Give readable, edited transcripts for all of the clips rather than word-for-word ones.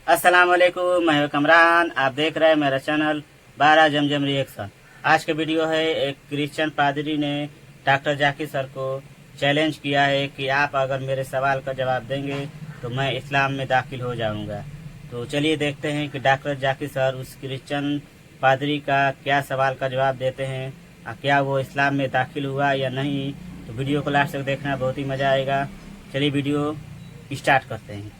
अस्सलाम वालेकुम, मैं हूं कमरान। आप देख रहे हैं मेरा चैनल 12 जमजम रिएक्शन। आज का वीडियो है, एक क्रिश्चियन पादरी ने डॉक्टर जाकिर सर को चैलेंज किया है कि आप अगर मेरे सवाल का जवाब देंगे तो मैं इस्लाम में दाखिल हो जाऊंगा। तो चलिए देखते हैं कि डॉक्टर जाकिर सर उस क्रिश्चियन पादरी का क्या सवाल का जवाब देते हैं, क्या वो इस्लाम में दाखिल हुआ या नहीं। तो वीडियो को लास्ट तक देखना, बहुत ही मज़ा आएगा। चलिए वीडियो स्टार्ट करते हैं।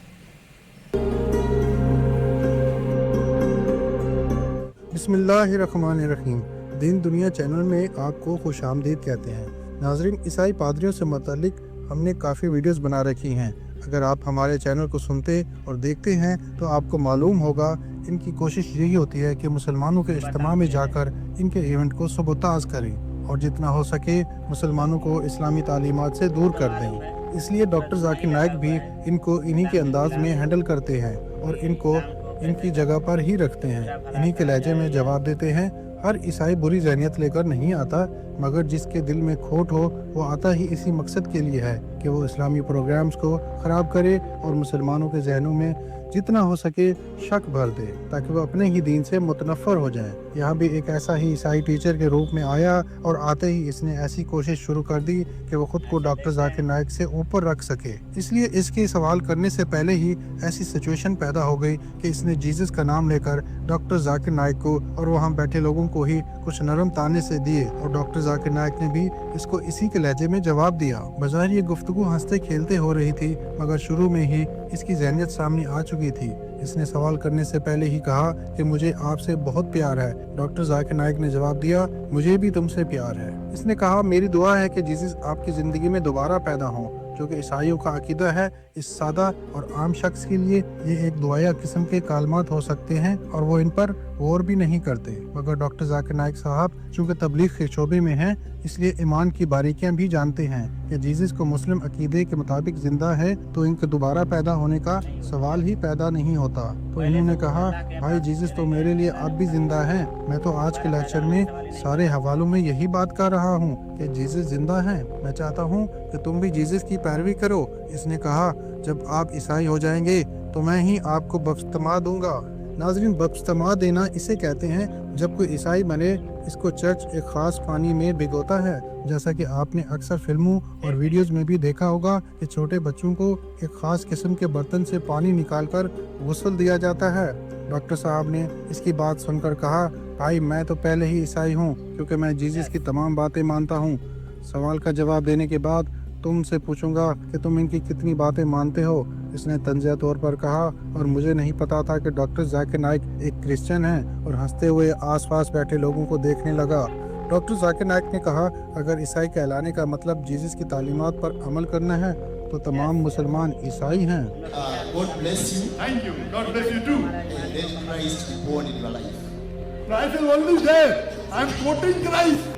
बिस्मिल्लाहिर्रहमानिर्रहीम। दीन दुनिया चैनल में आपको खुश आमदीद कहते हैं। नाजरीन, ईसाई पादरियों से मुतालिक हमने काफ़ी वीडियोस बना रखी हैं। अगर आप हमारे चैनल को सुनते और देखते हैं तो आपको मालूम होगा इनकी कोशिश यही होती है कि मुसलमानों के इज्तिमा में जाकर इनके इवेंट को सबोताज करें और जितना हो सके मुसलमानों को इस्लामी तालीमात से दूर कर दें। इसलिए डॉक्टर जाकिर नाइक भी इनको इन्हीं के अंदाज में हैंडल करते हैं और इनको इनकी जगह पर ही रखते हैं, इन्हीं के लहजे में जवाब देते हैं। हर ईसाई बुरी ज़हनियत लेकर नहीं आता, मगर जिसके दिल में खोट हो वो आता ही इसी मकसद के लिए है कि वो इस्लामी प्रोग्राम्स को ख़राब करे और मुसलमानों के जहनों में जितना हो सके शक भर दे ताकि वो अपने ही दीन से मुतनफ़र हो जाएं। यहाँ भी एक ऐसा ही ईसाई टीचर के रूप में आया और आते ही इसने ऐसी कोशिश शुरू कर दी कि वो खुद को डॉक्टर जाकिर नाइक से ऊपर रख सके। इसलिए इसके सवाल करने से पहले ही ऐसी सिचुएशन पैदा हो गई कि इसने जीसस का नाम लेकर डॉक्टर जाकिर नाइक को और वहाँ बैठे लोगों को ही कुछ नरम ताने से दिए और डॉक्टर जाकिर नाइक ने भी इसको इसी के लहजे में जवाब दिया। बज़ाहिर ये गुफ्तगू हंसते खेलते हो रही थी, मगर शुरू में ही इसकी ज़हनियत सामने आ चुकी थी। इसने सवाल करने से पहले ही कहा कि मुझे आपसे बहुत प्यार है। डॉक्टर जाकिर नाइक ने जवाब दिया, मुझे भी तुमसे प्यार है। इसने कहा, मेरी दुआ है कि जीसस आपकी ज़िंदगी में दोबारा पैदा हो, जो कि ईसाइयों का अकीदा है। इस सादा और आम शख्स के लिए ये एक दुआया किस्म के कालमात हो सकते हैं और वो इन पर गौर भी नहीं करते। मगर डॉक्टर जाकिर नाइक साहब चूँकि तबलीग के शोबे में हैं, इसलिए ईमान की बारीकियां भी जानते हैं कि जीसस को मुस्लिम अकीदे के मुताबिक जिंदा है तो इनके दोबारा पैदा होने का सवाल ही पैदा नहीं होता। तो इन्होंने कहा, भाई जीसस तो मेरे लिए अब भी जिंदा है। मैं तो आज के लेक्चर में सारे हवालों में यही बात कर रहा हूँ कि जीसस जिंदा है। मैं चाहता हूँ कि तुम भी जीसस की पैरवी करो। इसने कहा, जब आप ईसाई हो जाएंगे तो मैं ही आपको बपतिस्मा दूंगा। नाज़रीन, बपतिस्मा देना इसे कहते हैं जब कोई ईसाई बने इसको चर्च एक ख़ास पानी में भिगोता है। जैसा कि आपने अक्सर फिल्मों और वीडियोस में भी देखा होगा कि छोटे बच्चों को एक ख़ास किस्म के बर्तन से पानी निकालकर गुस्ल दिया जाता है। डॉक्टर साहब ने इसकी बात सुनकर कहा, भाई मैं तो पहले ही ईसाई हूँ क्योंकि मैं जीसस की तमाम बातें मानता हूँ। सवाल का जवाब देने के बाद तुमसे पूछूंगा कि तुम इनकी कितनी बातें मानते हो। इसने तंज़िया तौर पर कहा, और मुझे नहीं पता था कि डॉक्टर जाकिर नाइक एक क्रिश्चियन है, और हंसते हुए आसपास बैठे लोगों को देखने लगा। डॉक्टर जाकिर नाइक ने कहा, अगर ईसाई कहलाने का मतलब जीसस की तालीमात पर अमल करना है तो तमाम मुसलमान ईसाई हैं। God bless you. Thank you. God bless you too. And let Christ be born in your life. Christ is always there. I'm quoting Christ.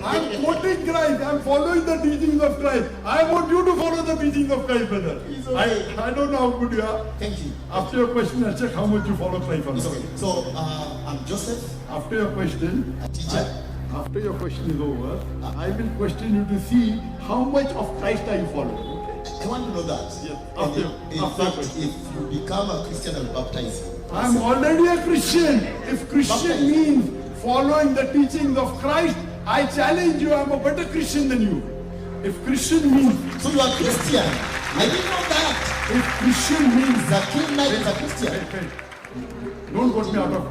I'm quoting Christ. I'm following the teachings of Christ. I want you to follow the teachings of Christ, brother. It's okay. I don't know how good you are. Thank you. After your question, I'll check how much you follow Christ. or It's not. okay. So, I'm Joseph, After your question, a teacher. after your question is over, I will question you to see how much of Christ are you following. Okay? I want to know that. Yes. And After in fact, question. if you become a Christian, I will baptize you. I'm already a Christian. If Christian means following the teachings of Christ, I challenge you, I'm a better Christian than you. If Christian means, So you are Christian. I didn't know that. if Christian means, Zakir Naik is a Christian. don't got me out of,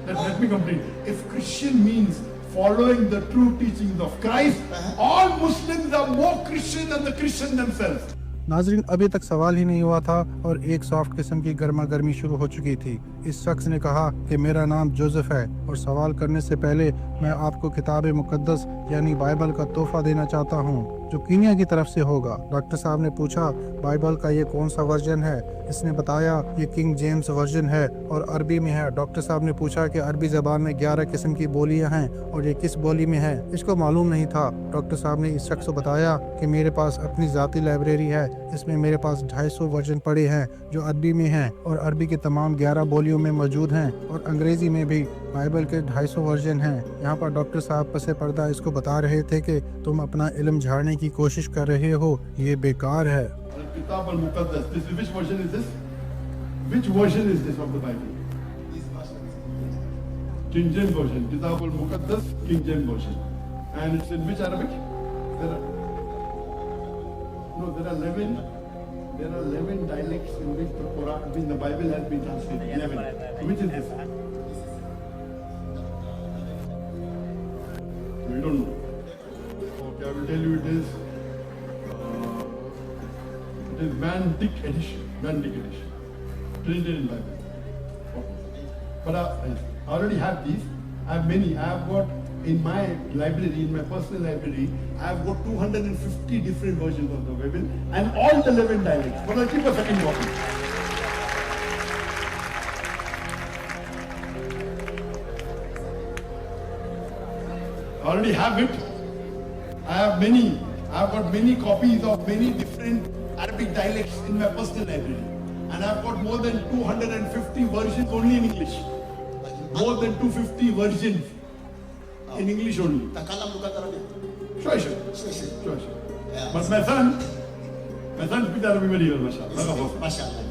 let me complete. If Christian means following the true teachings of Christ, all Muslims are more Christian than the Christians themselves. नाजरीन, अभी तक सवाल ही नहीं हुआ था और एक soft किस्म की गर्मा गर्मी शुरू हो चुकी थी। इस शख्स ने कहा कि मेरा नाम जोसेफ है, और सवाल करने से पहले मैं आपको किताब मुकद्दस यानी बाइबल का तोहफा देना चाहता हूँ जो कीनिया की तरफ से होगा। डॉक्टर साहब ने पूछा, बाइबल का ये कौन सा वर्जन है? इसने बताया ये किंग जेम्स वर्जन है और अरबी में है। डॉक्टर साहब ने पूछा कि अरबी ज़बान में 11 किस्म की बोलियां हैं और ये किस बोली में है? इसको मालूम नहीं था। डॉक्टर साहब ने इस शख्स को बताया कि मेरे पास अपनी ज़ाती लाइब्रेरी है, इसमें मेरे पास 250 वर्जन पड़े हैं जो अरबी में हैं और अरबी के तमाम 11 बोलियों में मौजूद हैं, और अंग्रेज़ी में भी बाइबल के 250 वर्जन हैं। यहाँ पर डॉक्टर साहब पसे पर्दा इसको बता रहे थे कि तुम अपना इल्म झाड़ने की कोशिश कर रहे हो, ये बेकार है। Kitab al-Muqaddas. Which version is this? Which version is this of the Bible? This version is King James Version, Kitab al-Muqaddas, King James Version. And it's in which Arabic? There are 11 dialects in which the Quran, in the Bible has been translated. 11. Which is this? We don't know. Okay, I will tell you it is Van Dyck edition. Trinitarian Bible. Okay. But I already have these. I have many. I have got in my library, in my personal library, I have got 250 different versions of the Bible and all the 11 dialects. But I'll keep a second copy. I already have it. I have many. I have got many copies of many different Arabic dialects in my personal library. And I've got more than 250 versions only in English. More than 250 versions in English only. Takalam lugat Arabic. Sure. Sure. Yeah. But my son speaks Arabic very well, mashallah. Mashallah.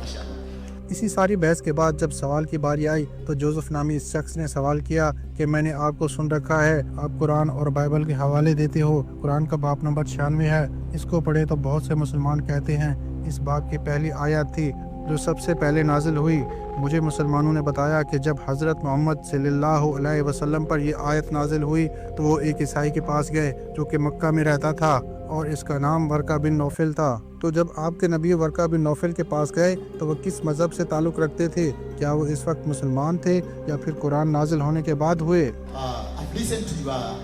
इसी सारी बहस के बाद जब सवाल की बारी आई तो जोसेफ नामी इस शख्स ने सवाल किया कि मैंने आपको सुन रखा है, आप कुरान और बाइबल के हवाले देते हो। कुरान का बाब नंबर 96 है, इसको पढ़े तो बहुत से मुसलमान कहते हैं इस बाब की पहली आयत थी जो सबसे पहले नाजिल हुई। मुझे मुसलमानों ने बताया कि जब हज़रत मोहम्मद सल्लल्लाहु अलैहि वसल्लम पर ये आयत नाजिल हुई तो वो एक ईसाई के पास गए जो कि मक्का में रहता था और इसका नाम वर्का बिन नौफल था। तो जब आपके नबी वर्का बिन नौफल के पास गए तो वो किस मज़हब से ताल्लुक़ रखते थे? क्या वो इस वक्त मुसलमान थे या फिर कुरान नाजिल होने के बाद हुए? I've listened to your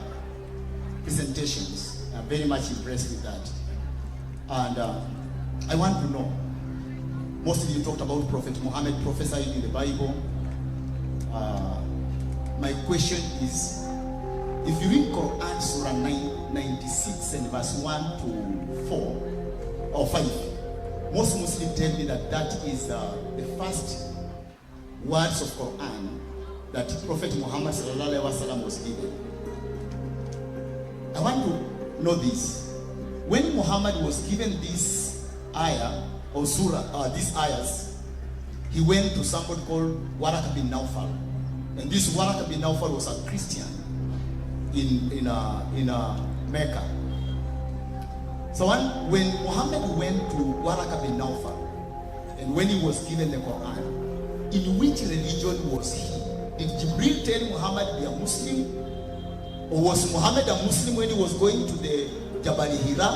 presentations. I'm very much impressed with that. And I want to know, mostly you talked about Prophet Muhammad prophesying in the Bible. My question is, if you read Quran Surah 96 and verse 1 to 4 or 5, most Muslims tell me that that is the first words of Quran that Prophet Muhammad sallallahu alaihi wasallam was given. I want to know this. When Muhammad was given this ayah or surah, these ayahs, he went to somebody called Waraka bin Nawfal, and this Waraka bin Nawfal was a Christian in Mecca. So when Muhammad went to Waraka bin Nawfal, and when he was given the Quran, in which religion was he? Did Jibril tell Muhammad be a Muslim? Or was Muhammad a Muslim when he was going to the Jabal Hira?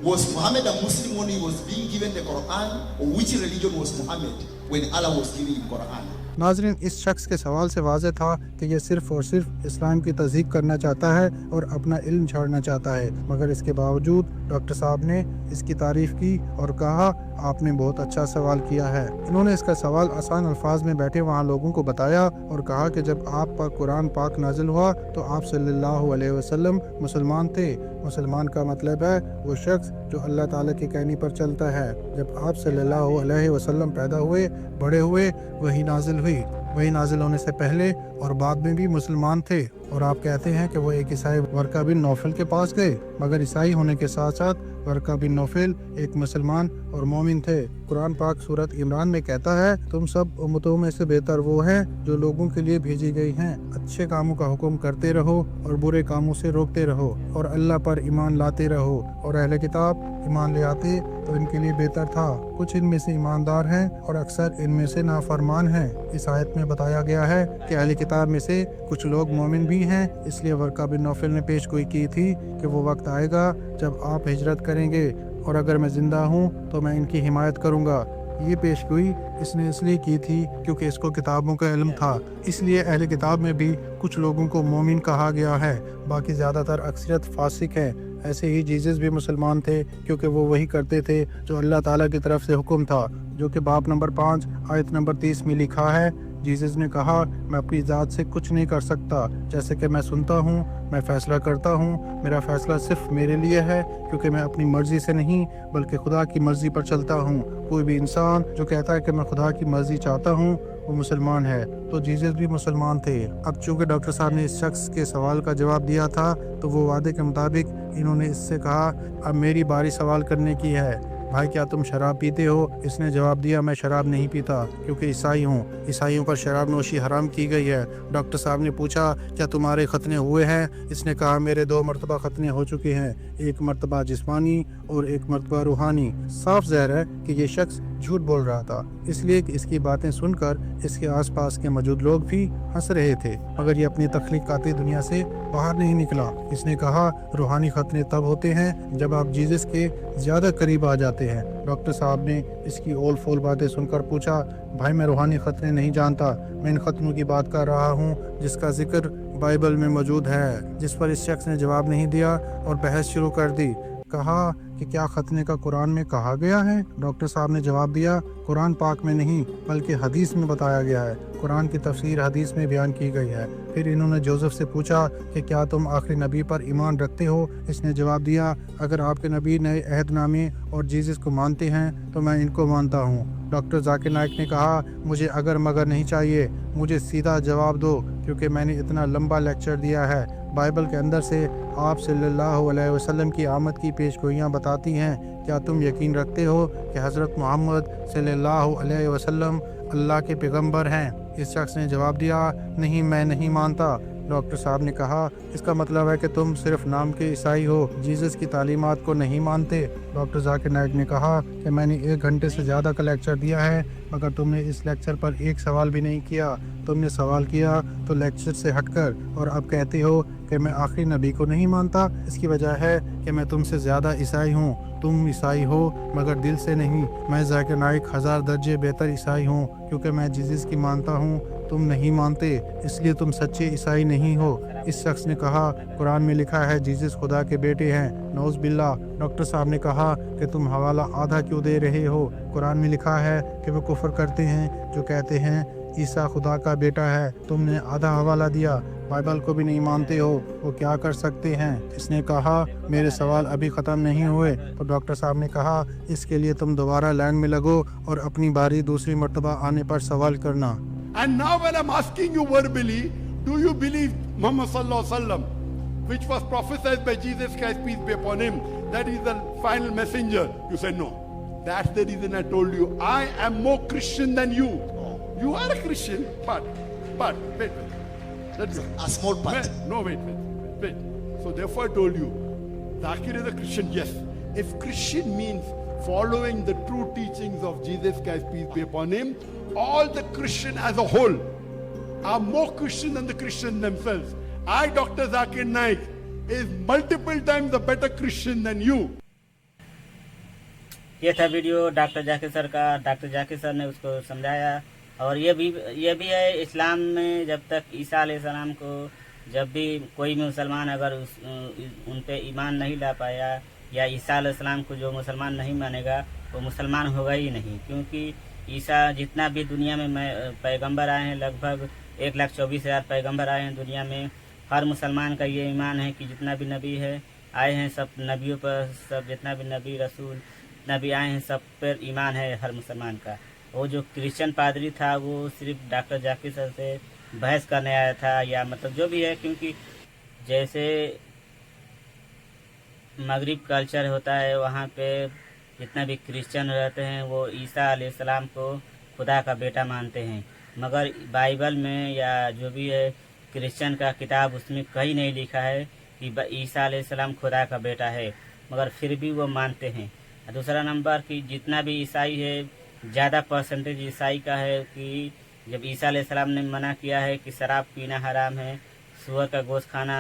Was Muhammad a Muslim when he was being given the Quran? Or which religion was Muhammad when Allah was giving him Quran? नाज़रीन, इस शख्स के सवाल से वाज़ेह था कि ये सिर्फ़ और सिर्फ इस्लाम की तज़हीक करना चाहता है और अपना इल्म छाड़ना चाहता है, मगर इसके बावजूद डॉक्टर साहब ने इसकी तारीफ़ की और कहा आपने बहुत अच्छा सवाल किया है। इन्होंने इसका सवाल आसान अल्फाज में बैठे वहाँ लोगों को बताया और कहा कि जब आप पर कुरान पाक नाजिल हुआ तो आप सल्लल्लाहु अलैहि वसल्लम मुसलमान थे। मुसलमान का मतलब है वो शख्स जो अल्लाह ताला के कहने पर चलता है। जब आप सल्लल्लाहु अलैहि वसल्लम पैदा हुए, बड़े हुए, वही नाजिल हुई। वही नाजिल होने से पहले और बाद में भी मुसलमान थे। और आप कहते हैं कि वो एक ईसाई वर्का बिन नौफल के पास गए, मगर ईसाई होने के साथ साथ वर्का बिन नौफल एक मुसलमान और मोमिन थे। कुरान पाक सूरत इमरान में कहता है, तुम सब उम्मतों में से बेहतर वो हैं जो लोगों के लिए भेजी गई हैं। अच्छे कामों का हुक्म करते रहो और बुरे कामों से रोकते रहो और अल्लाह पर ईमान लाते रहो। और अहले किताब ईमान ले आते तो इनके लिए बेहतर था। कुछ इनमें से ईमानदार हैं और अक्सर इनमें से नाफरमान हैं। इस आयत में बताया गया है कि अहले किताब में से कुछ लोग मोमिन भी हैं। इसलिए वर्का बिन नौफल ने पेशगोई की थी कि वो वक्त आएगा जब आप हिजरत करेंगे और अगर मैं ज़िंदा हूँ तो मैं इनकी हिमायत करूँगा। ये पेशगोई इसने इसलिए की थी क्योंकि इसको किताबों का इल्म था। इसलिए अहले किताब में भी कुछ लोगों को मोमिन कहा गया है, बाकी ज़्यादातर अक्सरियत फासिक है। ऐसे ही जीसस भी मुसलमान थे क्योंकि वो वही करते थे जो अल्लाह ताला की तरफ से हुक्म था, जो कि बाब नंबर 5 आयत नंबर 30 में लिखा है। जीसस ने कहा, मैं अपनी ज़ात से कुछ नहीं कर सकता, जैसे कि मैं सुनता हूँ, मैं फ़ैसला करता हूँ। मेरा फ़ैसला सिर्फ मेरे लिए है क्योंकि मैं अपनी मर्ज़ी से नहीं बल्कि खुदा की मर्ज़ी पर चलता हूँ। कोई भी इंसान जो कहता है कि मैं खुदा की मर्ज़ी चाहता हूँ वो मुसलमान है। तो जीसस भी मुसलमान थे। अब चूँकि डॉक्टर साहब ने इस शख्स के सवाल का जवाब दिया था तो वो वादे के मुताबिक इन्होंने इससे कहा, अब मेरी बारी सवाल करने की है। भाई क्या तुम शराब पीते हो? इसने जवाब दिया, मैं शराब नहीं पीता क्योंकि ईसाई हूँ। ईसाइयों पर शराब नोशी हराम की गई है। डॉक्टर साहब ने पूछा, क्या तुम्हारे खतने हुए हैं? इसने कहा, मेरे 2 मरतबा खतने हो चुके हैं, एक मरतबा जिस्मानी और एक मरतबा रूहानी। साफ ज़ाहिर है कि ये शख्स झूठ बोल रहा था, इसलिए कि इसकी बातें सुनकर इसके आसपास के मौजूद लोग भी हंस रहे थे, मगर ये अपनी तख्लीकाती दुनिया से बाहर नहीं निकला। इसने कहा, रूहानी खतने तब होते हैं जब आप जीसस के ज़्यादा करीब आ जाते हैं। डॉक्टर साहब ने इसकी ओल फोल बातें सुनकर पूछा, भाई मैं रूहानी खतने नहीं जानता, मैं इन खतनों की बात कर रहा हूँ जिसका जिक्र बाइबल में मौजूद है। जिस पर इस शख्स ने जवाब नहीं दिया और बहस शुरू कर दी। कहा कि क्या खतने का कुरान में कहा गया है? डॉक्टर साहब ने जवाब दिया, कुरान पाक में नहीं बल्कि हदीस में बताया गया है। कुरान की तफसीर हदीस में बयान की गई है। फिर इन्होंने जोसेफ से पूछा कि क्या तुम आखिरी नबी पर ईमान रखते हो? इसने जवाब दिया, अगर आपके नबी नए अहदनामे और जीसस को मानते हैं तो मैं इनको मानता हूँ। डॉक्टर जाकिर नाइक ने कहा, मुझे अगर मगर नहीं चाहिए, मुझे सीधा जवाब दो क्योंकि मैंने इतना लंबा लेक्चर दिया है। बाइबल के अंदर से आप सल्लल्लाहु अलैहि वसल्लम की आमद की पेशगोइयाँ बताती हैं। क्या तुम यकीन रखते हो कि हज़रत मोहम्मद सल्लल्लाहु अलैहि वसल्लम अल्लाह के पैगंबर हैं? इस शख्स ने जवाब दिया, नहीं मैं नहीं मानता। डॉक्टर साहब ने कहा, इसका मतलब है कि तुम सिर्फ नाम के ईसाई हो, जीसस की तालीमात को नहीं मानते। डॉक्टर जाकिर नाइक ने कहा कि मैंने 1 घंटे से ज़्यादा का लेक्चर दिया है, मगर तुमने इस लेक्चर पर एक सवाल भी नहीं किया। तुमने सवाल किया तो लेक्चर से हटकर, और अब कहते हो कि मैं आखिरी नबी को नहीं मानता। इसकी वजह है कि मैं तुमसे ज़्यादा ईसाई हूँ। तुम ईसाई हो मगर दिल से नहीं। मैं जाकिर नाइक 1000 दर्जे बेहतर ईसाई हूँ क्योंकि मैं जीसस की मानता हूँ, तुम नहीं मानते, इसलिए तुम सच्चे ईसाई नहीं हो। इस शख्स ने कहा, कुरान में लिखा है जीसस खुदा के बेटे हैं, नौज़ बिल्ला। डॉक्टर साहब ने कहा कि तुम हवाला आधा क्यों दे रहे हो? कुरान में लिखा है कि वो कुफ्र करते हैं जो कहते हैं ईसा खुदा का बेटा है, तुमने आधा हवाला दिया। बाइबल को भी नहीं मानते हो, वो क्या कर सकते हैं? इसने कहा, मेरे सवाल अभी ख़त्म नहीं हुए। तो डॉक्टर साहब ने कहा, इसके लिए तुम दोबारा लाइन में लगो और अपनी बारी दूसरी मर्तबा आने पर सवाल करना। And now when I'm asking you verbally, do you believe Muhammad sallallahu alaihi wasallam, which was prophesied by Jesus Christ, peace be upon him, that is the final messenger? You said no. That's the reason I told you, I am more Christian than you. You are a Christian, but, wait. That's A small part. Wait. So therefore I told you, Zakir is a Christian, yes. If Christian means following the true teachings of Jesus Christ, peace be upon him, all the Christian as a whole are more Christian than the Christian themselves. I, Dr. Zakir Naik, is multiple times a better Christian than you. ये था video doctor Zakir sir का। Doctor Zakir sir ने उसको समझाया। और ये भी है, इस्लाम में जब तक ईसा अलैहिस्सलाम को, जब भी कोई मुसलमान अगर उन पे ईमान नहीं ला पाया, या ईसा अलैहिस्सलाम को जो मुसलमान नहीं मानेगा वो मुसलमान होगा ही नहीं। क्योंकि ईसा जितना भी दुनिया में पैगंबर आए हैं, लगभग 1,24,000 पैगंबर आए हैं दुनिया में। हर मुसलमान का ये ईमान है कि जितना भी नबी है आए हैं, सब नबियों पर, सब जितना भी नबी रसूल नबी आए हैं, सब पर ईमान है हर मुसलमान का। वो जो क्रिश्चियन पादरी था वो सिर्फ डॉक्टर जाकिर सर से बहस करने आया था, या मतलब जो भी है। क्योंकि जैसे मगरिब कल्चर होता है, वहाँ पे जितना भी क्रिश्चियन रहते हैं वो ईसा अलैहिस्सलाम को खुदा का बेटा मानते हैं। मगर बाइबल में या जो भी है क्रिश्चियन का किताब, उसमें कहीं नहीं लिखा है कि ईसा अलैहिस्सलाम खुदा का बेटा है, मगर फिर भी वो मानते हैं। दूसरा नंबर कि जितना भी ईसाई है, ज़्यादा परसेंटेज ईसाई का है कि जब ईसा अलैहिस्सलाम ने मना किया है कि शराब पीना हराम है, सूअर का गोश्त खाना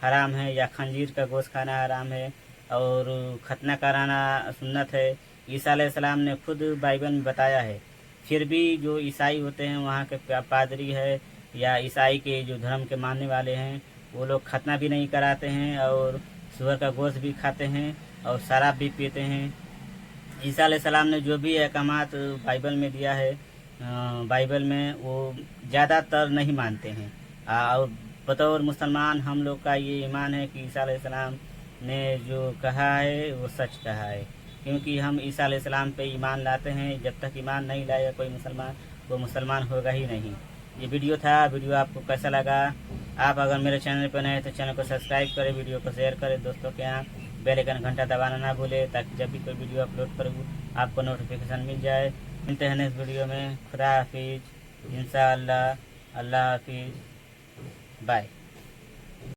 हराम है, या खंजीर का गोश्त खाना हराम है, और खतना कराना सुन्नत है, ईसा अलैहिस्सलाम ने खुद बाइबल में बताया है। फिर भी जो ईसाई होते हैं, वहाँ के पादरी है या ईसाई के जो धर्म के मानने वाले हैं, वो लोग खतना भी नहीं कराते हैं और सूअर का गोश्त भी खाते हैं और शराब भी पीते हैं। ईसा अलैहिस्सलाम ने जो भी अहकामात बाइबल में दिया है, बाइबल में वो ज़्यादातर नहीं मानते हैं। और बतौर मुसलमान हम लोग का ये ईमान है कि ईसा अलैहिस्सलाम ने जो कहा है वो सच कहा है। क्योंकि हम ईसा अलैहिस्सलाम पे ईमान लाते हैं। जब तक ईमान नहीं लाएगा कोई मुसलमान, वो मुसलमान होगा ही नहीं। ये वीडियो था। वीडियो आपको कैसा लगा? आप अगर मेरे चैनल पर नए हैं तो चैनल को सब्सक्राइब करें, वीडियो को शेयर करें दोस्तों के यहाँ, बेल आइकन घंटा दबाना ना भूले, ताकि जब भी कोई वीडियो अपलोड करूँ आपको नोटिफिकेशन मिल जाए। मिलते हैं नेक्स्ट वीडियो में। खुदा हाफिज, इंशाअल्लाह, अल्लाह हाफिज, बाय।